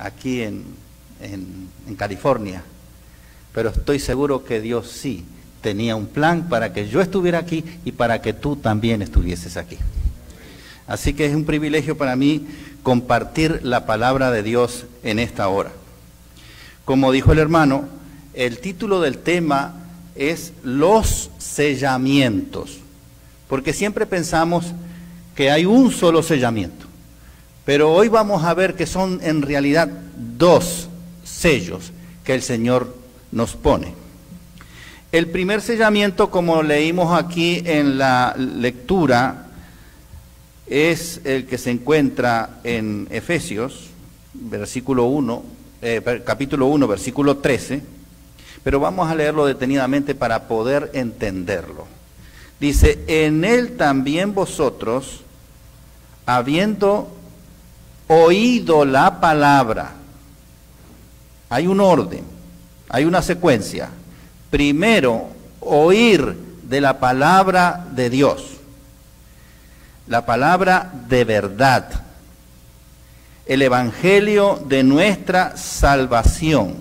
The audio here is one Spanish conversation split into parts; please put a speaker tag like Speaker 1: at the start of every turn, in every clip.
Speaker 1: aquí en California, pero estoy seguro que Dios sí tenía un plan para que yo estuviera aquí y para que tú también estuvieses aquí. Así que es un privilegio para mí compartir la palabra de Dios en esta hora. Como dijo el hermano, el título del tema es los sellamientos, porque siempre pensamos que hay un solo sellamiento, pero hoy vamos a ver que son en realidad dos sellos que el Señor nos pone. El primer sellamiento, como leímos aquí en la lectura, es el que se encuentra en Efesios, capítulo 1, versículo 13, pero vamos a leerlo detenidamente para poder entenderlo. Dice, en él también vosotros, habiendo oído la palabra, hay un orden, hay una secuencia. Primero, oír de la palabra de Dios, la palabra de verdad, el evangelio de nuestra salvación.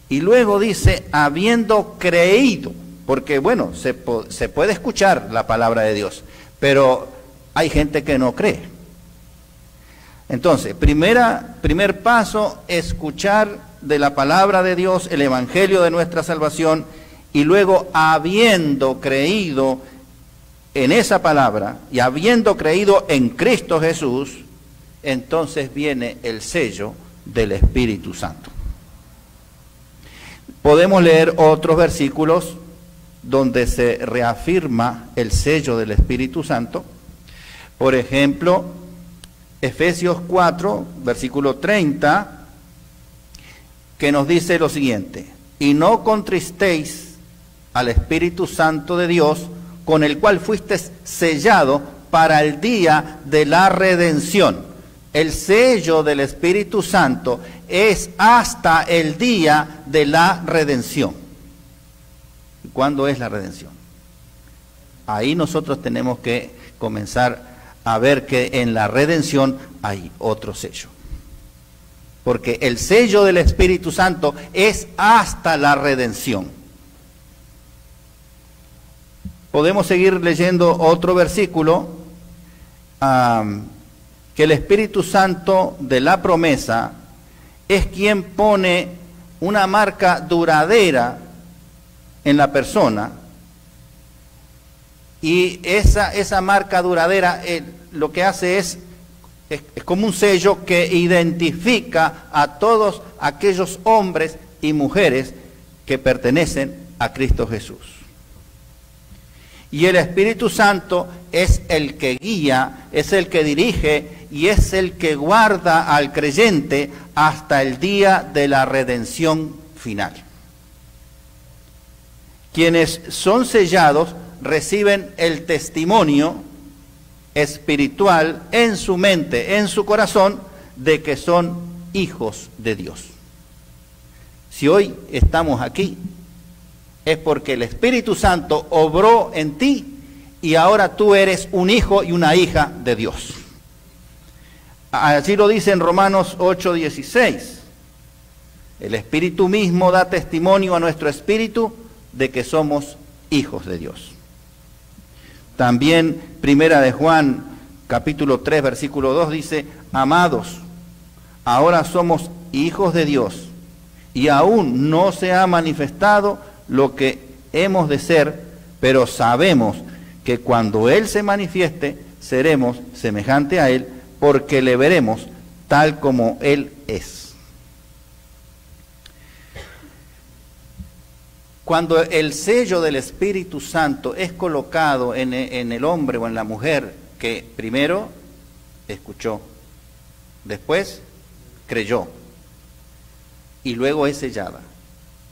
Speaker 1: Y luego dice, habiendo creído, porque bueno, se puede escuchar la palabra de Dios, pero hay gente que no cree. Entonces, primer paso, escuchar de la palabra de Dios, el evangelio de nuestra salvación, y luego habiendo creído en esa palabra y habiendo creído en Cristo Jesús, entonces viene el sello del Espíritu Santo. Podemos leer otros versículos donde se reafirma el sello del Espíritu Santo. Por ejemplo, Efesios 4, versículo 30, que nos dice lo siguiente: y no contristéis al Espíritu Santo de Dios, con el cual fuisteis sellado para el día de la redención. El sello del Espíritu Santo es hasta el día de la redención. ¿Cuándo es la redención? Ahí nosotros tenemos que comenzar a ver que en la redención hay otro sello. Porque el sello del Espíritu Santo es hasta la redención. Podemos seguir leyendo otro versículo, que el Espíritu Santo de la promesa es quien pone una marca duradera en la persona, y esa marca duradera lo que hace es como un sello que identifica a todos aquellos hombres y mujeres que pertenecen a Cristo Jesús. Y el Espíritu Santo es el que guía, es el que dirige y es el que guarda al creyente hasta el día de la redención final. Quienes son sellados reciben el testimonio espiritual en su mente, en su corazón, de que son hijos de Dios. Si hoy estamos aquí, es porque el Espíritu Santo obró en ti y ahora tú eres un hijo y una hija de Dios. Así lo dice en Romanos 8:16. El Espíritu mismo da testimonio a nuestro espíritu de que somos hijos de Dios. También Primera de Juan, capítulo 3, versículo 2 dice: amados, ahora somos hijos de Dios y aún no se ha manifestado lo que hemos de ser, pero sabemos que cuando Él se manifieste, seremos semejante a Él, porque le veremos tal como Él es. Cuando el sello del Espíritu Santo es colocado en el hombre o en la mujer que primero escuchó, después creyó y luego es sellada,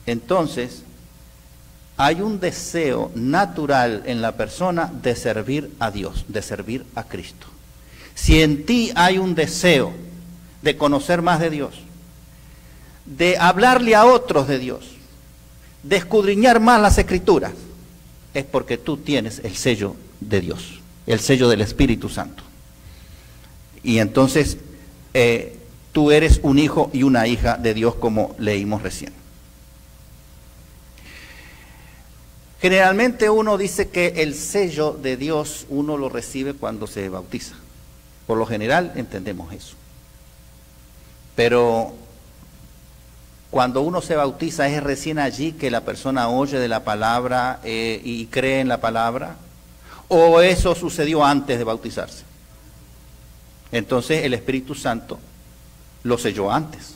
Speaker 1: entonces hay un deseo natural en la persona de servir a Dios, de servir a Cristo. Si en ti hay un deseo de conocer más de Dios, de hablarle a otros de Dios, de escudriñar más las Escrituras, es porque tú tienes el sello de Dios, el sello del Espíritu Santo. Y entonces tú eres un hijo y una hija de Dios, como leímos recién. Generalmente uno dice que el sello de Dios uno lo recibe cuando se bautiza. Por lo general entendemos eso. Pero cuando uno se bautiza, ¿es recién allí que la persona oye de la palabra y cree en la palabra? ¿O eso sucedió antes de bautizarse? Entonces el Espíritu Santo lo selló antes.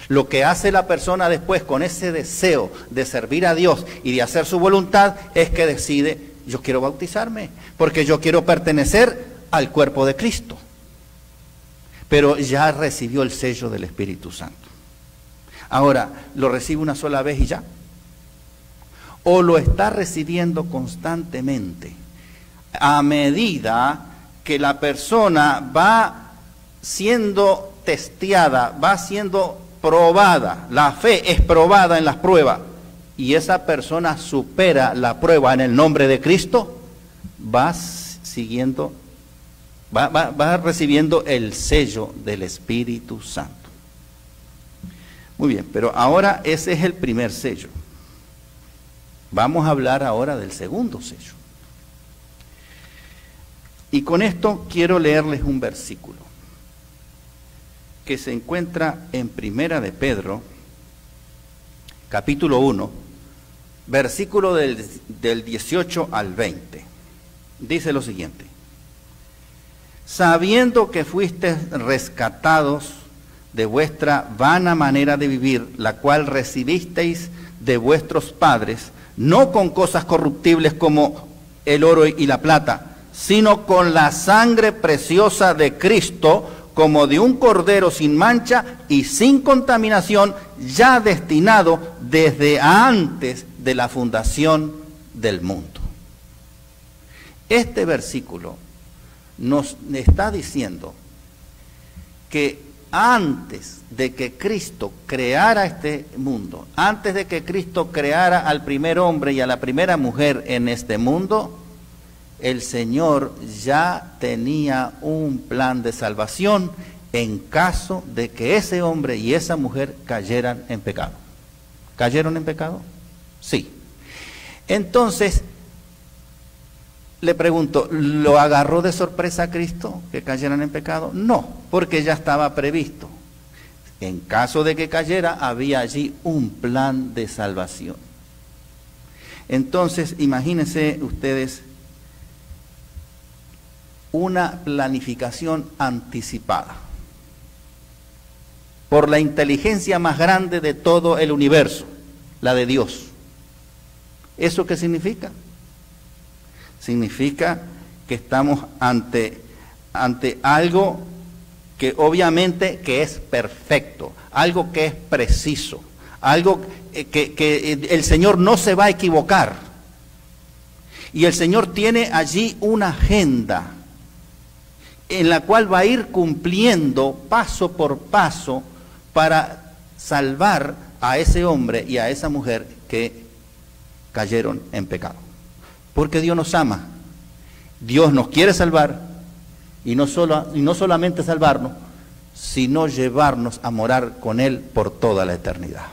Speaker 1: Lo que hace la persona después con ese deseo de servir a Dios y de hacer su voluntad es que decide, yo quiero bautizarme, porque yo quiero pertenecer al cuerpo de Cristo. Pero ya recibió el sello del Espíritu Santo. Ahora, ¿lo recibe una sola vez y ya? ¿O lo está recibiendo constantemente? A medida que la persona va siendo testeada, va siendo probada, la fe es probada en las pruebas, y esa persona supera la prueba en el nombre de Cristo, va recibiendo el sello del Espíritu Santo. Muy bien, pero ahora ese es el primer sello. Vamos a hablar ahora del segundo sello. Y con esto quiero leerles un versículo que se encuentra en Primera de Pedro, capítulo 1, versículo del 18 al 20. Dice lo siguiente: sabiendo que fuisteis rescatados de vuestra vana manera de vivir, la cual recibisteis de vuestros padres, no con cosas corruptibles como el oro y la plata, sino con la sangre preciosa de Cristo, como de un cordero sin mancha y sin contaminación, ya destinado desde antes de la fundación del mundo. Este versículo nos está diciendo que antes de que Cristo creara este mundo, antes de que Cristo creara al primer hombre y a la primera mujer en este mundo, el Señor ya tenía un plan de salvación en caso de que ese hombre y esa mujer cayeran en pecado. ¿Cayeron en pecado? Sí. Entonces, le pregunto, ¿lo agarró de sorpresa a Cristo que cayeran en pecado? No, porque ya estaba previsto. En caso de que cayera, había allí un plan de salvación. Entonces, imagínense ustedes una planificación anticipada por la inteligencia más grande de todo el universo, la de Dios. ¿Eso qué significa? Significa que estamos ante algo que obviamente que es perfecto, algo que es preciso, algo que el Señor no se va a equivocar. Y el Señor tiene allí una agenda en la cual va a ir cumpliendo paso por paso para salvar a ese hombre y a esa mujer que cayeron en pecado. Porque Dios nos ama, Dios nos quiere salvar, y no solamente salvarnos, sino llevarnos a morar con Él por toda la eternidad.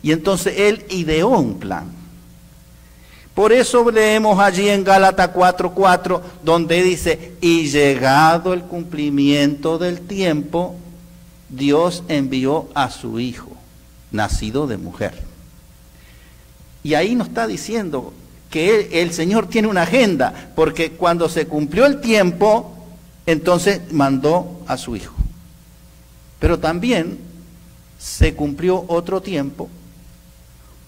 Speaker 1: Y entonces Él ideó un plan. Por eso leemos allí en Gálatas 4:4, donde dice, y llegado el cumplimiento del tiempo, Dios envió a su Hijo, nacido de mujer. Y ahí nos está diciendo que el Señor tiene una agenda, porque cuando se cumplió el tiempo, entonces mandó a su Hijo. Pero también se cumplió otro tiempo,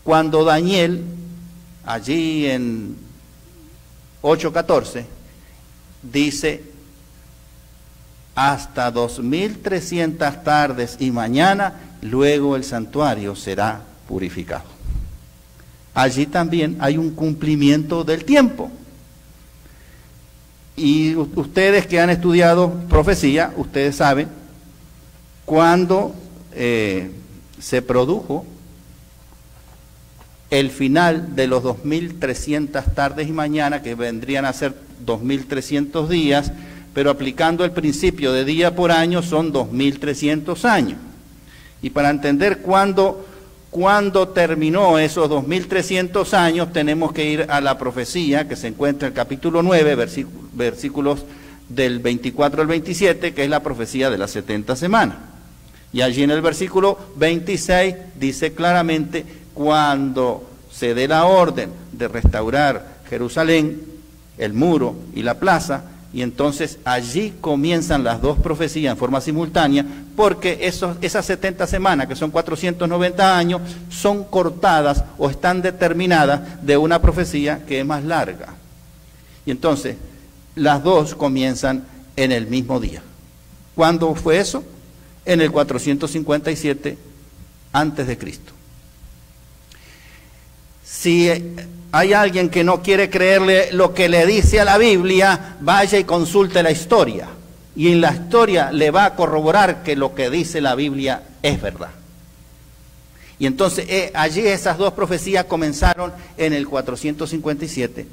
Speaker 1: cuando Daniel, allí en 8:14, dice, hasta 2300 tardes y mañana, luego el santuario será purificado. Allí también hay un cumplimiento del tiempo. Y ustedes que han estudiado profecía, ustedes saben cuándo se produjo el final de los 2300 tardes y mañana, que vendrían a ser 2300 días, pero aplicando el principio de día por año son 2300 años. Y para entender cuándo terminó esos 2300 años, tenemos que ir a la profecía que se encuentra en el capítulo 9, versículos del 24 al 27, que es la profecía de las 70 semanas. Y allí en el versículo 26 dice claramente: cuando se dé la orden de restaurar Jerusalén, el muro y la plaza, y entonces allí comienzan las dos profecías en forma simultánea, porque esas 70 semanas, que son 490 años, son cortadas o están determinadas de una profecía que es más larga. Y entonces las dos comienzan en el mismo día. ¿Cuándo fue eso? En el 457 antes de Cristo. Si hay alguien que no quiere creerle lo que le dice a la Biblia, vaya y consulte la historia. Y en la historia le va a corroborar que lo que dice la Biblia es verdad. Y entonces allí esas dos profecías comenzaron en el 457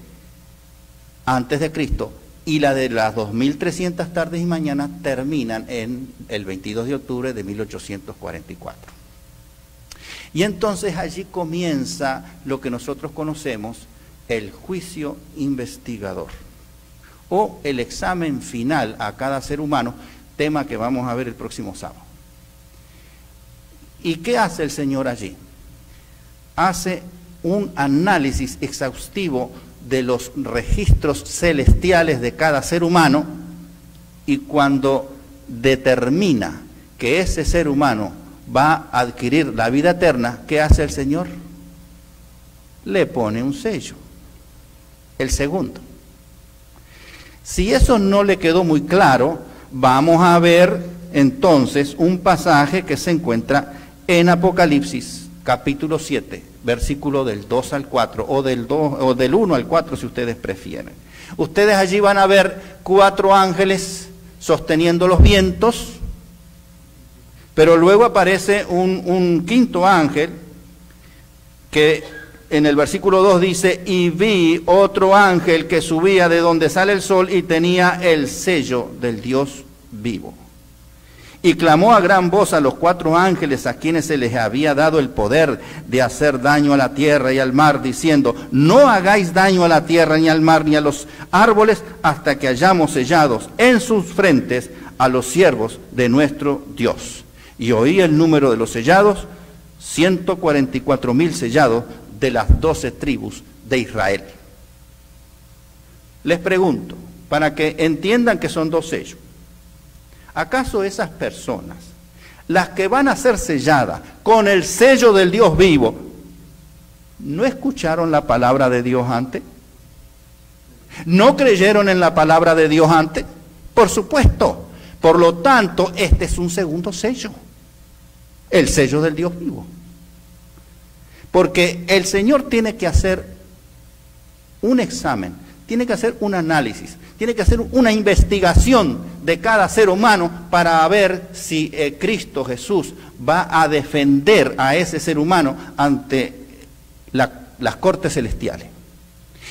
Speaker 1: antes de Cristo, y la de las 2300 tardes y mañanas terminan en el 22 de octubre de 1844. Y entonces allí comienza lo que nosotros conocemos, el juicio investigador, o el examen final a cada ser humano, tema que vamos a ver el próximo sábado. ¿Y qué hace el Señor allí? Hace un análisis exhaustivo de los registros celestiales de cada ser humano, y cuando determina que ese ser humano va a adquirir la vida eterna, ¿qué hace el Señor? Le pone un sello, el segundo. Si eso no le quedó muy claro, vamos a ver entonces un pasaje que se encuentra en Apocalipsis, capítulo 7, versículo del 2 al 4, o del 1 al 4 si ustedes prefieren. Ustedes allí van a ver 4 ángeles sosteniendo los vientos, pero luego aparece un quinto ángel que en el versículo 2 dice: y vi otro ángel que subía de donde sale el sol y tenía el sello del Dios vivo. Y clamó a gran voz a los 4 ángeles a quienes se les había dado el poder de hacer daño a la tierra y al mar, diciendo: no hagáis daño a la tierra, ni al mar, ni a los árboles, hasta que hayamos sellados en sus frentes a los siervos de nuestro Dios. Y oí el número de los sellados, 144,000 sellados de las 12 tribus de Israel. Les pregunto, para que entiendan que son 2 sellos, ¿acaso esas personas, las que van a ser selladas con el sello del Dios vivo, no escucharon la palabra de Dios antes? ¿No creyeron en la palabra de Dios antes? Por supuesto. Por lo tanto, este es un segundo sello, el sello del Dios vivo. Porque el Señor tiene que hacer un examen, tiene que hacer un análisis, tiene que hacer una investigación de cada ser humano para ver si Cristo Jesús va a defender a ese ser humano ante las cortes celestiales.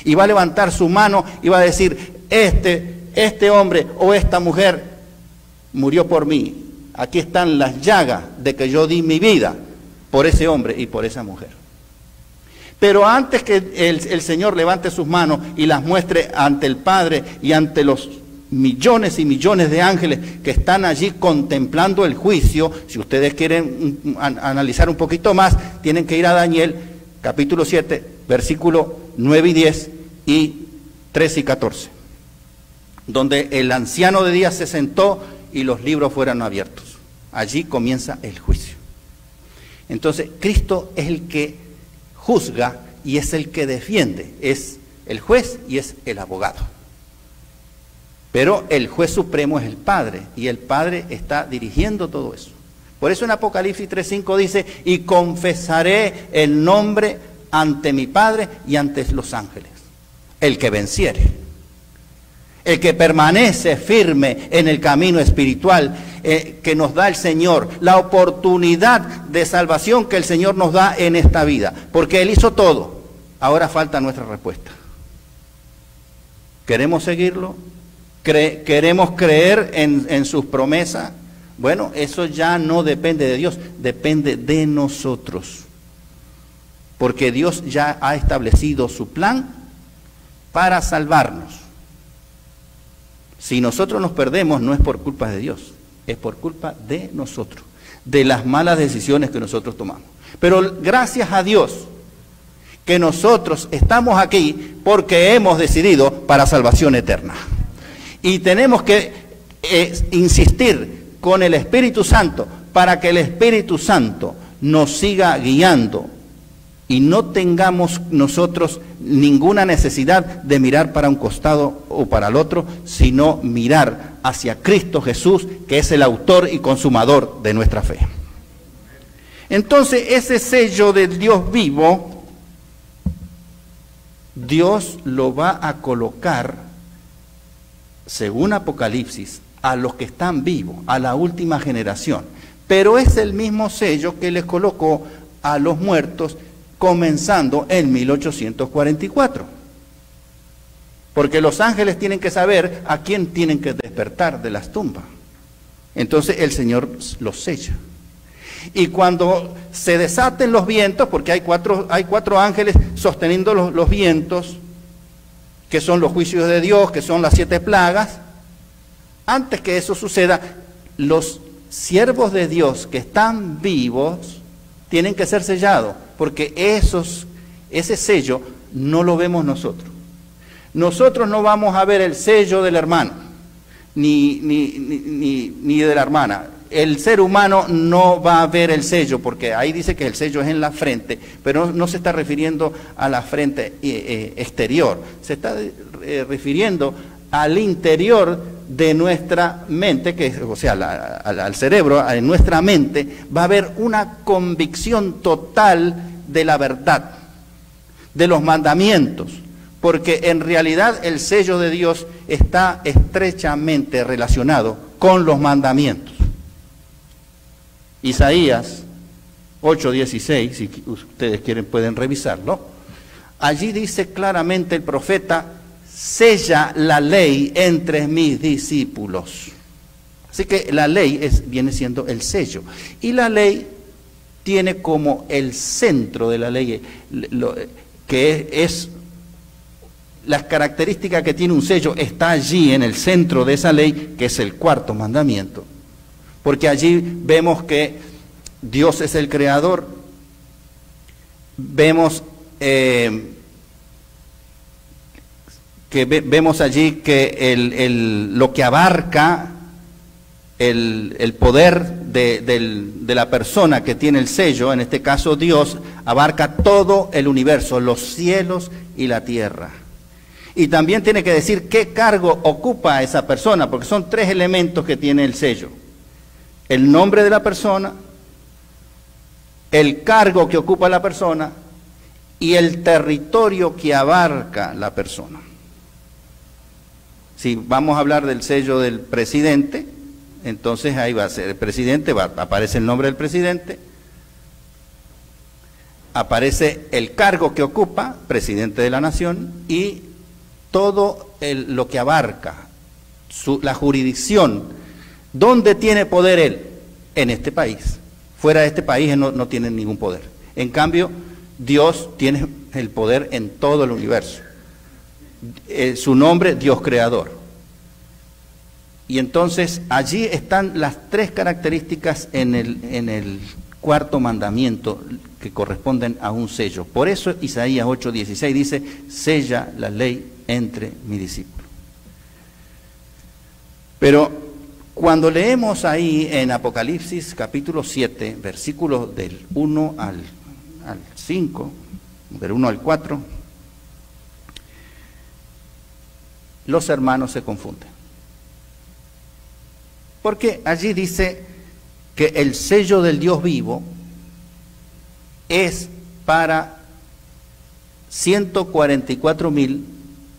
Speaker 1: Y va a levantar su mano y va a decir: este hombre o esta mujer murió por mí. Aquí están las llagas de que yo di mi vida por ese hombre y por esa mujer. Pero antes que el Señor levante sus manos y las muestre ante el Padre y ante los millones y millones de ángeles que están allí contemplando el juicio, si ustedes quieren analizar un poquito más, tienen que ir a Daniel, capítulo 7, versículo 9 y 10 y 13 y 14, donde el anciano de días se sentó y los libros fueron abiertos. Allí comienza el juicio. Entonces, Cristo es el que juzga y es el que defiende, es el juez y es el abogado. Pero el juez supremo es el Padre, y el Padre está dirigiendo todo eso. Por eso en Apocalipsis 3:5 dice: y confesaré el nombre ante mi Padre y ante los ángeles. El que venciere, el que permanece firme en el camino espiritual que nos da el Señor, la oportunidad de salvación que el Señor nos da en esta vida, porque Él hizo todo. Ahora falta nuestra respuesta. ¿Queremos seguirlo queremos creer en sus promesas. Bueno, eso ya no depende de Dios, depende de nosotros. Porque Dios ya ha establecido su plan para salvarnos. Si nosotros nos perdemos, no es por culpa de Dios, es por culpa de nosotros, de las malas decisiones que nosotros tomamos. Pero gracias a Dios que nosotros estamos aquí porque hemos decidido para salvación eterna. Y tenemos que insistir con el Espíritu Santo para que el Espíritu Santo nos siga guiando y no tengamos nosotros ninguna necesidad de mirar para un costado o para el otro, sino mirar hacia Cristo Jesús, que es el autor y consumador de nuestra fe. Entonces, ese sello del Dios vivo, Dios lo va a colocar, según Apocalipsis, a los que están vivos, a la última generación. Pero es el mismo sello que les colocó a los muertos comenzando en 1844. Porque los ángeles tienen que saber a quién tienen que despertar de las tumbas. Entonces el Señor los sella. Y cuando se desaten los vientos, porque hay cuatro ángeles sosteniendo los vientos, que son los juicios de Dios, que son las 7 plagas, antes que eso suceda, los siervos de Dios que están vivos tienen que ser sellados, porque ese sello no lo vemos nosotros. Nosotros no vamos a ver el sello del hermano, ni de la hermana. El ser humano no va a ver el sello, porque ahí dice que el sello es en la frente, pero no se está refiriendo a la frente exterior, se está refiriendo al interior de nuestra mente, o sea, al cerebro, en nuestra mente, va a haber una convicción total de la verdad, de los mandamientos, porque en realidad el sello de Dios está estrechamente relacionado con los mandamientos. Isaías 8:16, si ustedes quieren pueden revisarlo, allí dice claramente el profeta: sella la ley entre mis discípulos. Así que la ley viene siendo el sello. Y la ley tiene como el centro de la ley, que es las características que tiene un sello, está allí en el centro de esa ley, que es el 4.º mandamiento. Porque allí vemos que Dios es el creador, vemos vemos allí que lo que abarca el poder de la persona que tiene el sello, en este caso Dios, abarca todo el universo, los cielos y la tierra. Y también tiene que decir qué cargo ocupa esa persona, porque son 3 elementos que tiene el sello: el nombre de la persona, el cargo que ocupa la persona y el territorio que abarca la persona. Si vamos a hablar del sello del presidente, entonces ahí va a ser el presidente, aparece el nombre del presidente, aparece el cargo que ocupa, presidente de la nación, y todo lo que abarca, la jurisdicción, ¿dónde tiene poder él? En este país. Fuera de este país no tiene ningún poder. En cambio, Dios tiene el poder en todo el universo. Su nombre, Dios creador. Y entonces allí están las 3 características en el 4.º mandamiento que corresponden a un sello. Por eso Isaías 8:16 dice: sella la ley entre mis discípulos. Pero cuando leemos ahí en Apocalipsis capítulo 7, versículos del 1 al 5, del 1 al 4, los hermanos se confunden. Porque allí dice que el sello del Dios vivo es para 144.000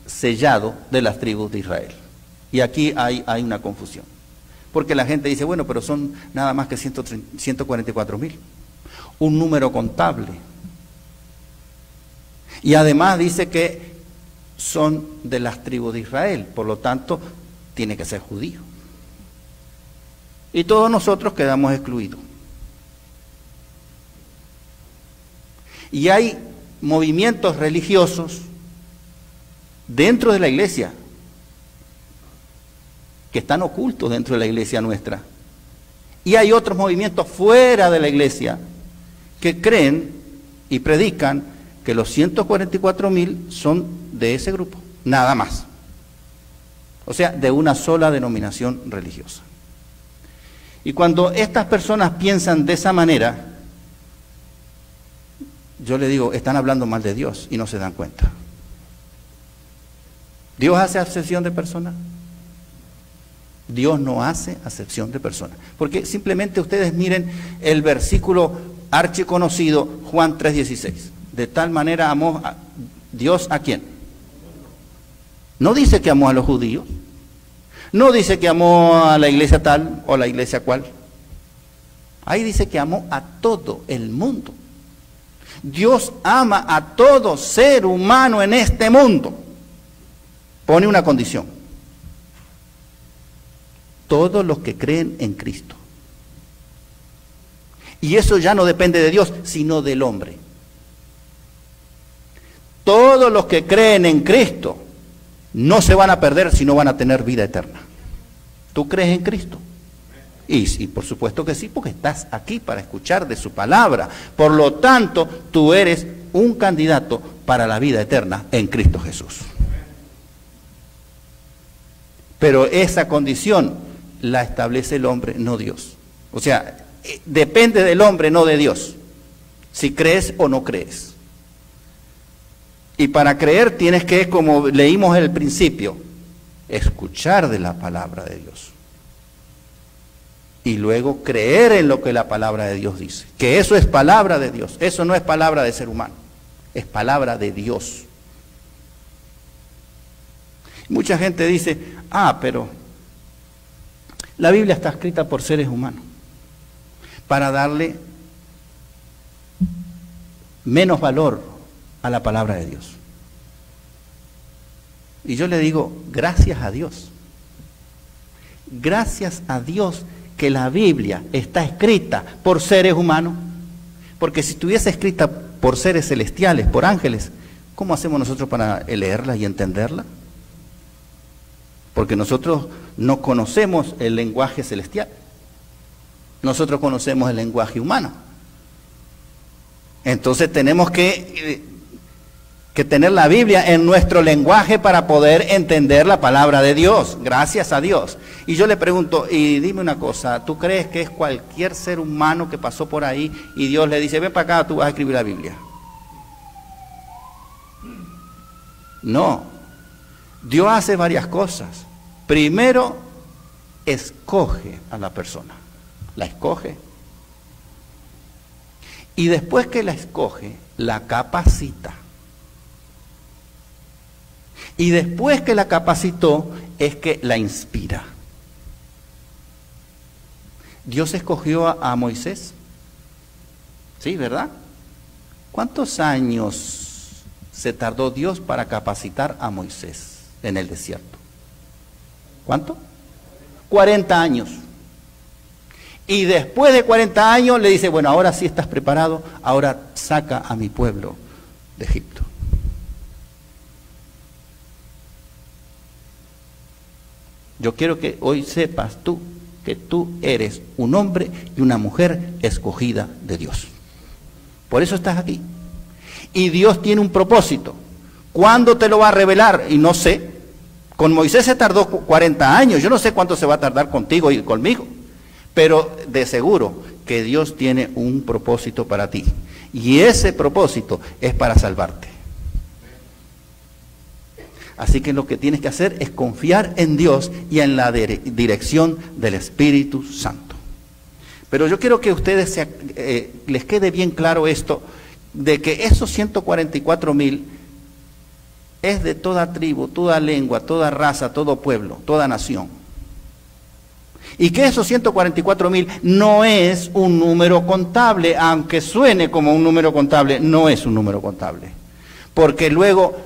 Speaker 1: sellados de las tribus de Israel. Y aquí hay una confusión. Porque la gente dice, bueno, pero son nada más que 144.000. Un número contable. Y además dice que son de las tribus de Israel. Por lo tanto, tiene que ser judío. Y todos nosotros quedamos excluidos. Y hay movimientos religiosos dentro de la iglesia que están ocultos dentro de la iglesia nuestra. Y hay otros movimientos fuera de la iglesia que creen y predican que los 144.000 son de ese grupo, nada más. O sea, de una sola denominación religiosa. Y cuando estas personas piensan de esa manera, yo le digo, están hablando mal de Dios y no se dan cuenta. ¿Dios hace acepción de personas? Dios no hace acepción de personas. Porque simplemente ustedes miren el versículo archiconocido, Juan 3:16. De tal manera amó a Dios ¿a quién? No dice que amó a los judíos. No dice que amó a la iglesia tal o a la iglesia cual. Ahí dice que amó a todo el mundo. Dios ama a todo ser humano en este mundo. Pone una condición. Todos los que creen en Cristo. Y eso ya no depende de Dios, sino del hombre. Todos los que creen en Cristo no se van a perder, sino van a tener vida eterna. ¿Tú crees en Cristo? Y sí, por supuesto que sí, porque estás aquí para escuchar de su palabra. Por lo tanto, tú eres un candidato para la vida eterna en Cristo Jesús. Pero esa condición la establece el hombre, no Dios. O sea, depende del hombre, no de Dios. Si crees o no crees. Y para creer tienes que, como leímos al principio, escuchar de la palabra de Dios. Y luego creer en lo que la palabra de Dios dice. Que eso es palabra de Dios. Eso no es palabra de ser humano. Es palabra de Dios. Mucha gente dice, pero la Biblia está escrita por seres humanos. Para darle menos valor a la palabra de Dios. Y yo le digo, gracias a Dios. Gracias a Dios que la Biblia está escrita por seres humanos. Porque si estuviese escrita por seres celestiales, por ángeles, ¿cómo hacemos nosotros para leerla y entenderla? Porque nosotros no conocemos el lenguaje celestial. Nosotros conocemos el lenguaje humano. Entonces tenemos que tener la Biblia en nuestro lenguaje para poder entender la palabra de Dios. Gracias a Dios. Y yo le pregunto, y dime una cosa, ¿tú crees que es cualquier ser humano que pasó por ahí y Dios le dice, ven para acá, tú vas a escribir la Biblia? No. Dios hace varias cosas. Primero, escoge a la persona. La escoge. Y después que la escoge, la capacita. Y después que la capacitó, es que la inspira. Dios escogió a Moisés. Sí, ¿verdad? ¿Cuántos años se tardó Dios para capacitar a Moisés en el desierto? ¿Cuánto? 40 años. Y después de 40 años le dice, bueno, ahora sí estás preparado, ahora saca a mi pueblo de Egipto. Yo quiero que hoy sepas tú que tú eres un hombre y una mujer escogida de Dios. Por eso estás aquí. Y Dios tiene un propósito. ¿Cuándo te lo va a revelar? Y no sé. Con Moisés se tardó 40 años. Yo no sé cuánto se va a tardar contigo y conmigo. Pero de seguro que Dios tiene un propósito para ti. Y ese propósito es para salvarte. Así que lo que tienes que hacer es confiar en Dios y en la dirección del Espíritu Santo. Pero yo quiero que a ustedes les quede bien claro esto, de que esos 144.000 es de toda tribu, toda lengua, toda raza, todo pueblo, toda nación. Y que esos 144.000 no es un número contable, aunque suene como un número contable, no es un número contable. Porque luego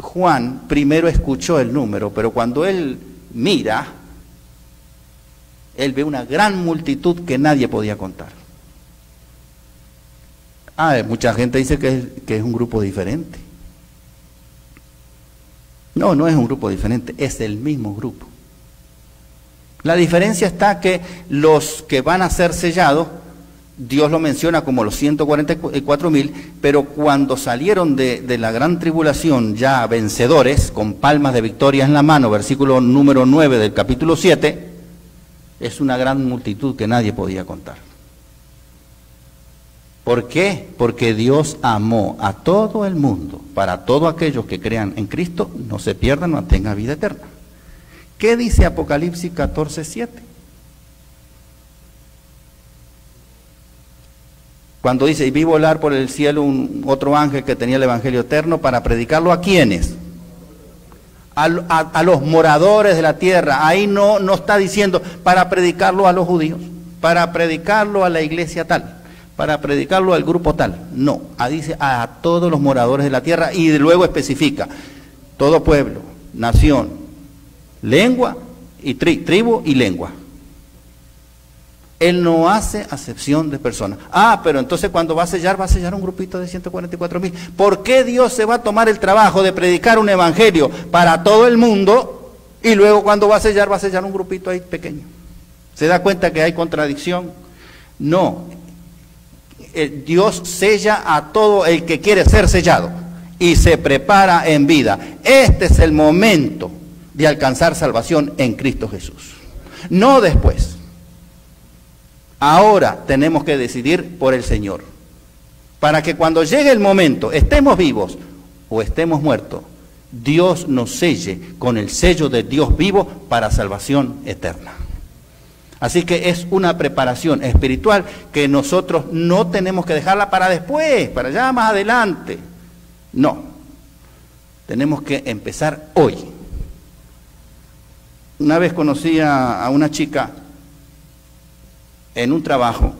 Speaker 1: Juan primero escuchó el número, pero cuando él mira, él ve una gran multitud que nadie podía contar. Mucha gente dice que es un grupo diferente. No, no es un grupo diferente, es el mismo grupo. La diferencia está que los que van a ser sellados, Dios lo menciona como los 144.000, pero cuando salieron de la gran tribulación ya vencedores, con palmas de victoria en la mano, versículo número 9 del capítulo 7, es una gran multitud que nadie podía contar. ¿Por qué? Porque Dios amó a todo el mundo, para todos aquellos que crean en Cristo, no se pierdan, no tengan vida eterna. ¿Qué dice Apocalipsis 14:7? Cuando dice, y vi volar por el cielo otro ángel que tenía el evangelio eterno para predicarlo ¿a quiénes? A los moradores de la tierra. Ahí no está diciendo para predicarlo a los judíos, para predicarlo a la iglesia tal, para predicarlo al grupo tal. No, dice a todos los moradores de la tierra y luego especifica todo pueblo, nación, lengua y tribu y lengua. Él no hace acepción de personas. Pero entonces cuando va a sellar un grupito de 144.000. ¿Por qué Dios se va a tomar el trabajo de predicar un evangelio para todo el mundo y luego cuando va a sellar un grupito ahí pequeño? ¿Se da cuenta que hay contradicción? No. Dios sella a todo el que quiere ser sellado y se prepara en vida. Este es el momento de alcanzar salvación en Cristo Jesús. No después. Ahora tenemos que decidir por el Señor, para que cuando llegue el momento, estemos vivos o estemos muertos, Dios nos selle con el sello de Dios vivo para salvación eterna. Así que es una preparación espiritual que nosotros no tenemos que dejarla para después, para allá más adelante. No, tenemos que empezar hoy. Una vez conocí a una chica en un trabajo,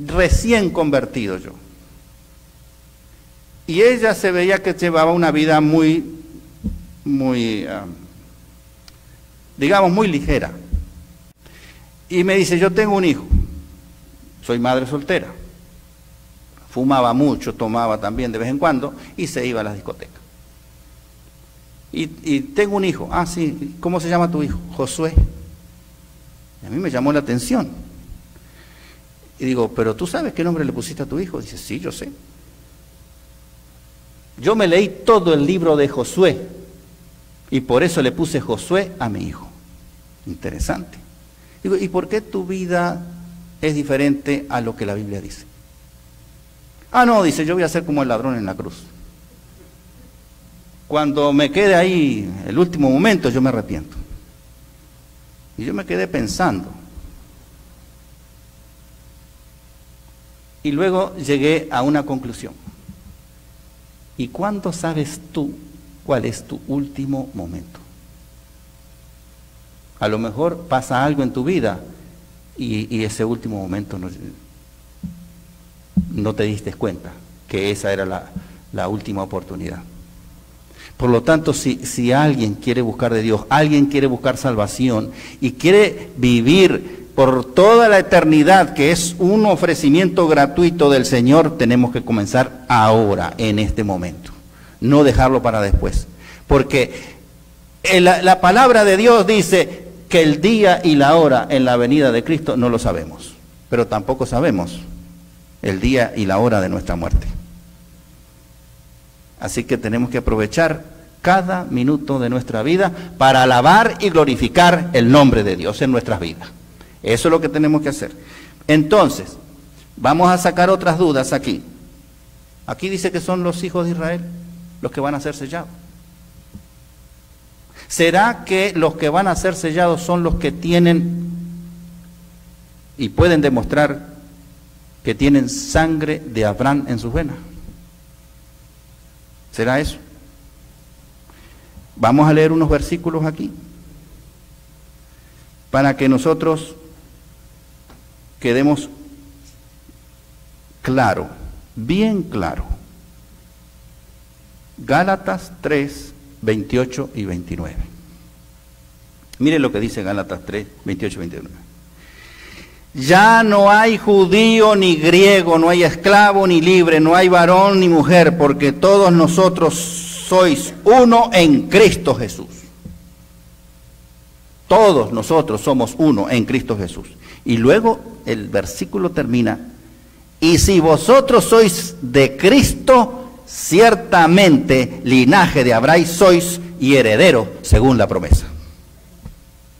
Speaker 1: recién convertido yo. Y ella se veía que llevaba una vida muy ligera. Y me dice, yo tengo un hijo, soy madre soltera. Fumaba mucho, tomaba también de vez en cuando y se iba a las discotecas. Y tengo un hijo. Sí, ¿cómo se llama tu hijo? Josué. Y a mí me llamó la atención. Y digo, ¿pero tú sabes qué nombre le pusiste a tu hijo? Dice, sí, yo sé. Yo me leí todo el libro de Josué y por eso le puse Josué a mi hijo. Interesante. Digo, ¿y por qué tu vida es diferente a lo que la Biblia dice? No, dice, yo voy a ser como el ladrón en la cruz. Cuando me quede ahí el último momento, yo me arrepiento. Y yo me quedé pensando. Y luego llegué a una conclusión. ¿Y cuándo sabes tú cuál es tu último momento? A lo mejor pasa algo en tu vida y ese último momento no te diste cuenta que esa era la última oportunidad. Por lo tanto, si alguien quiere buscar de Dios, alguien quiere buscar salvación y quiere vivir por toda la eternidad, que es un ofrecimiento gratuito del Señor, tenemos que comenzar ahora, en este momento, no dejarlo para después, porque la palabra de Dios dice que el día y la hora en la venida de Cristo no lo sabemos, pero tampoco sabemos el día y la hora de nuestra muerte. Así que tenemos que aprovechar cada minuto de nuestra vida para alabar y glorificar el nombre de Dios en nuestras vidas. Eso es lo que tenemos que hacer. Entonces, vamos a sacar otras dudas aquí. Aquí dice que son los hijos de Israel los que van a ser sellados. ¿Será que los que van a ser sellados son los que tienen y pueden demostrar que tienen sangre de Abraham en sus venas? ¿Será eso? Vamos a leer unos versículos aquí para que nosotros quedemos claro, bien claro. Gálatas 3, 28 y 29. Miren lo que dice Gálatas 3, 28 y 29. Ya no hay judío ni griego, no hay esclavo ni libre, no hay varón ni mujer, porque todos nosotros sois uno en Cristo Jesús. Todos nosotros somos uno en Cristo Jesús. Y luego el versículo termina, y si vosotros sois de Cristo, ciertamente linaje de Abraham sois y heredero según la promesa.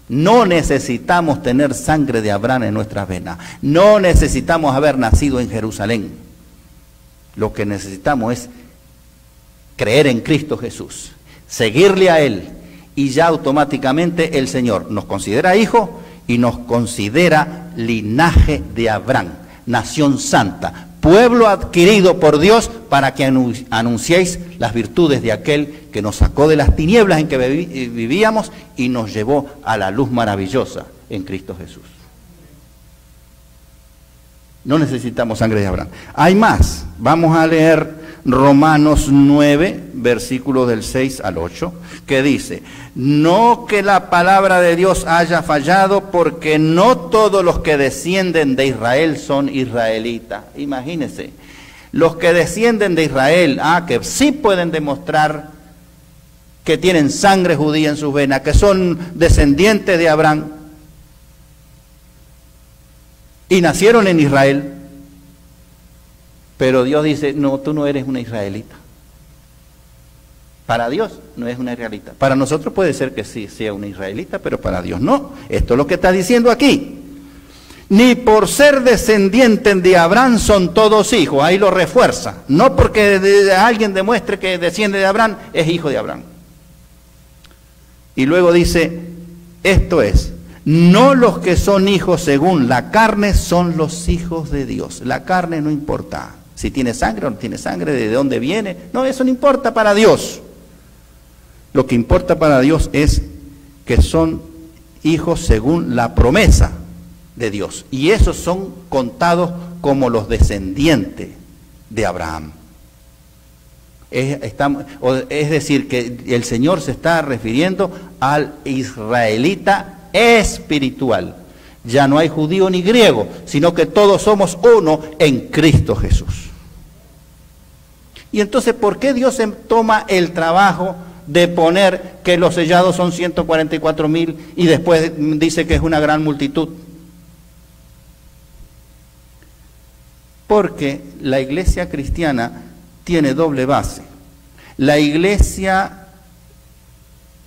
Speaker 1: No necesitamos tener sangre de Abraham en nuestras venas. No necesitamos haber nacido en Jerusalén. Lo que necesitamos es creer en Cristo Jesús, seguirle a Él, y ya automáticamente el Señor nos considera hijos y nos considera linaje de Abraham, nación santa, pueblo adquirido por Dios para que anunciéis las virtudes de aquel que nos sacó de las tinieblas en que vivíamos y nos llevó a la luz maravillosa en Cristo Jesús. No necesitamos sangre de Abraham. Hay más. Vamos a leer Romanos 9, versículos del 6 al 8, que dice, no que la palabra de Dios haya fallado, porque no todos los que descienden de Israel son israelitas. Imagínense, los que descienden de Israel, que sí pueden demostrar que tienen sangre judía en sus venas, que son descendientes de Abraham, y nacieron en Israel, pero Dios dice, no, tú no eres una israelita. Para Dios no es una israelita. Para nosotros puede ser que sí sea una israelita, pero para Dios no. Esto es lo que está diciendo aquí. Ni por ser descendientes de Abraham son todos hijos. Ahí lo refuerza. No porque alguien demuestre que desciende de Abraham, es hijo de Abraham. Y luego dice, esto es, no los que son hijos según la carne son los hijos de Dios. La carne no importa. Si tiene sangre o no tiene sangre, de dónde viene. No, eso no importa para Dios. Lo que importa para Dios es que son hijos según la promesa de Dios. Y esos son contados como los descendientes de Abraham. Es decir, que el Señor se está refiriendo al israelita espiritual. Ya no hay judío ni griego, sino que todos somos uno en Cristo Jesús. Y entonces, ¿por qué Dios se toma el trabajo de poner que los sellados son 144,000 y después dice que es una gran multitud? Porque la iglesia cristiana tiene doble base. La iglesia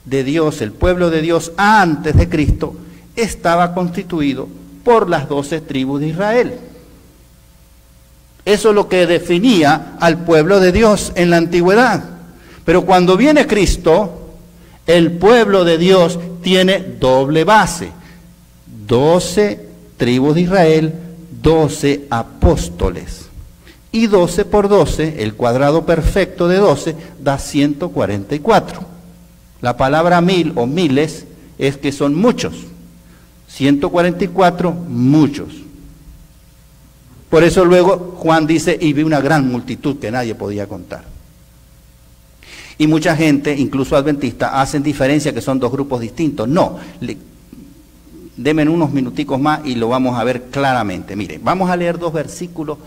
Speaker 1: de Dios, el pueblo de Dios antes de Cristo, estaba constituido por las 12 tribus de Israel. Eso es lo que definía al pueblo de Dios en la antigüedad. Pero cuando viene Cristo, el pueblo de Dios tiene doble base. 12 tribus de Israel, 12 apóstoles. Y 12 por 12, el cuadrado perfecto de 12, da 144. La palabra mil o miles es que son muchos. 144, muchos. Por eso luego Juan dice, y vi una gran multitud que nadie podía contar. Y mucha gente, incluso adventistas, hacen diferencia que son dos grupos distintos. No, denme unos minuticos más y lo vamos a ver claramente. Mire, vamos a leer dos versículos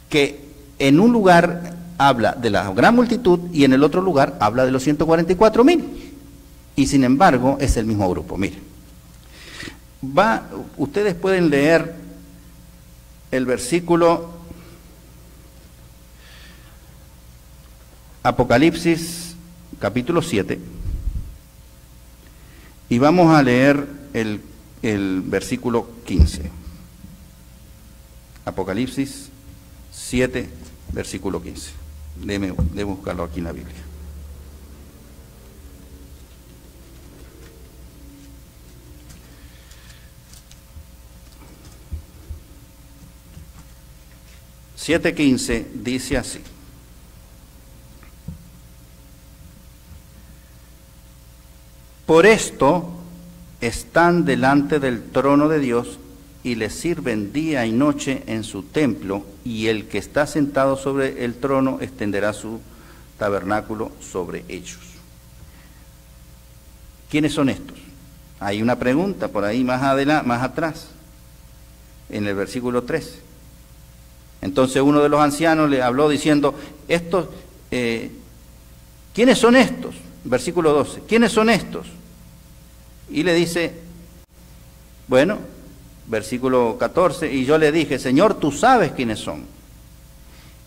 Speaker 1: que en un lugar habla de la gran multitud y en el otro lugar habla de los 144,000. Y sin embargo es el mismo grupo. Mire, ustedes pueden leer el versículo Apocalipsis capítulo 7 y vamos a leer el versículo 15. Apocalipsis 7, versículo 15. Déjeme buscarlo aquí en la Biblia. (7:15) dice así: por esto están delante del trono de Dios y le sirven día y noche en su templo, y el que está sentado sobre el trono extenderá su tabernáculo sobre ellos. ¿Quiénes son estos? Hay una pregunta por ahí más atrás, en el versículo 13. Entonces uno de los ancianos le habló diciendo, ¿quiénes son estos? Versículo 12, ¿quiénes son estos? Y le dice, bueno, versículo 14, y yo le dije, Señor, tú sabes quiénes son.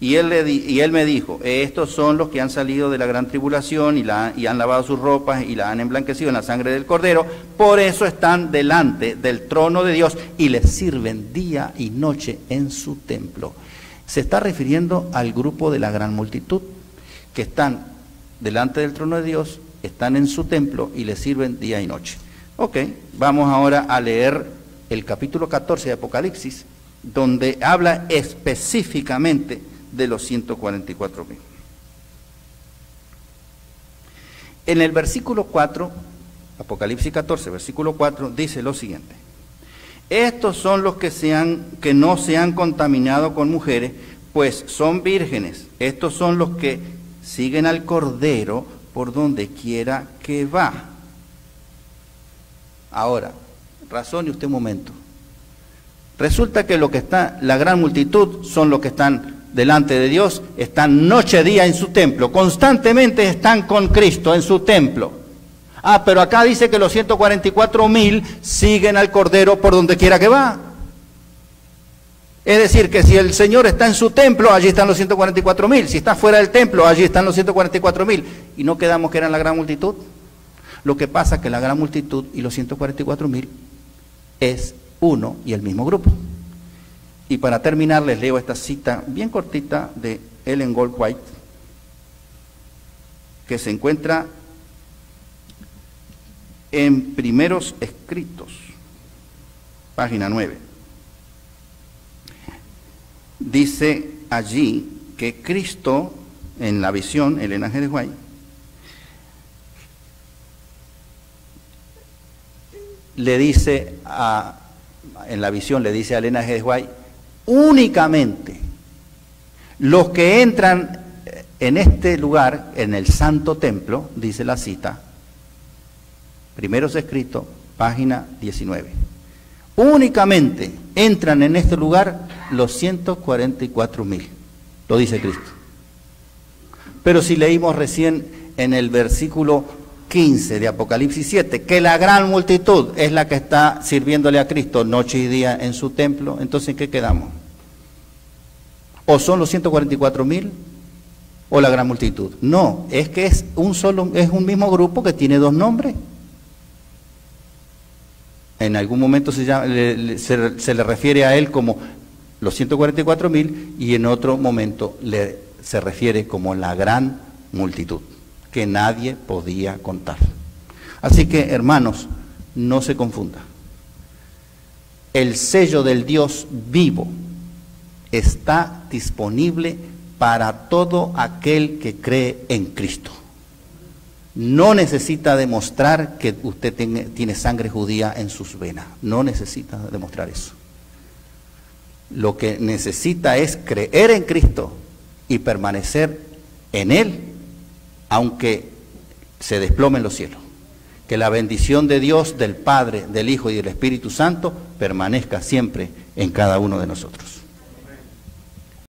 Speaker 1: Y él me dijo, estos son los que han salido de la gran tribulación y han lavado sus ropas y la han emblanquecido en la sangre del Cordero, por eso están delante del trono de Dios y les sirven día y noche en su templo. Se está refiriendo al grupo de la gran multitud, que están delante del trono de Dios, están en su templo y les sirven día y noche. Ok, vamos ahora a leer el capítulo 14 de Apocalipsis, donde habla específicamente de los 144,000. En el versículo 4, Apocalipsis 14, versículo 4, dice lo siguiente: estos son los que no se han contaminado con mujeres, pues son vírgenes. Estos son los que siguen al Cordero por donde quiera que va. Ahora, razone usted un momento. Resulta que la gran multitud son los que están delante de Dios, están noche y día en su templo, constantemente están con Cristo en su templo. Pero acá dice que los 144,000 siguen al Cordero por donde quiera que va. Es decir, que si el Señor está en su templo, allí están los 144,000. Si está fuera del templo, allí están los 144,000. ¿Y no quedamos que eran la gran multitud? Lo que pasa es que la gran multitud y los 144,000 es uno y el mismo grupo. Y para terminar les leo esta cita bien cortita de Ellen Goldwhite, que se encuentra en Primeros Escritos, página 9. Dice allí que Cristo, en la visión, Elena G. de White, le dice en la visión le dice a Elena G. de White, únicamente los que entran en este lugar, en el Santo Templo, dice la cita, Primeros Escritos, página 19. Únicamente entran en este lugar los 144,000, lo dice Cristo. Pero si leímos recién en el versículo 15 de Apocalipsis 7, que la gran multitud es la que está sirviéndole a Cristo noche y día en su templo, entonces ¿en qué quedamos? ¿O son los 144,000 o la gran multitud? No, es que es un mismo grupo que tiene dos nombres. En algún momento se le refiere a él como los 144,000 y en otro momento se refiere como la gran multitud, que nadie podía contar. Así que, hermanos, no se confunda. El sello del Dios vivo está disponible para todo aquel que cree en Cristo. No necesita demostrar que usted tiene sangre judía en sus venas. No necesita demostrar eso. Lo que necesita es creer en Cristo y permanecer en Él, aunque se desplomen los cielos. Que la bendición de Dios, del Padre, del Hijo y del Espíritu Santo permanezca siempre en cada uno de nosotros.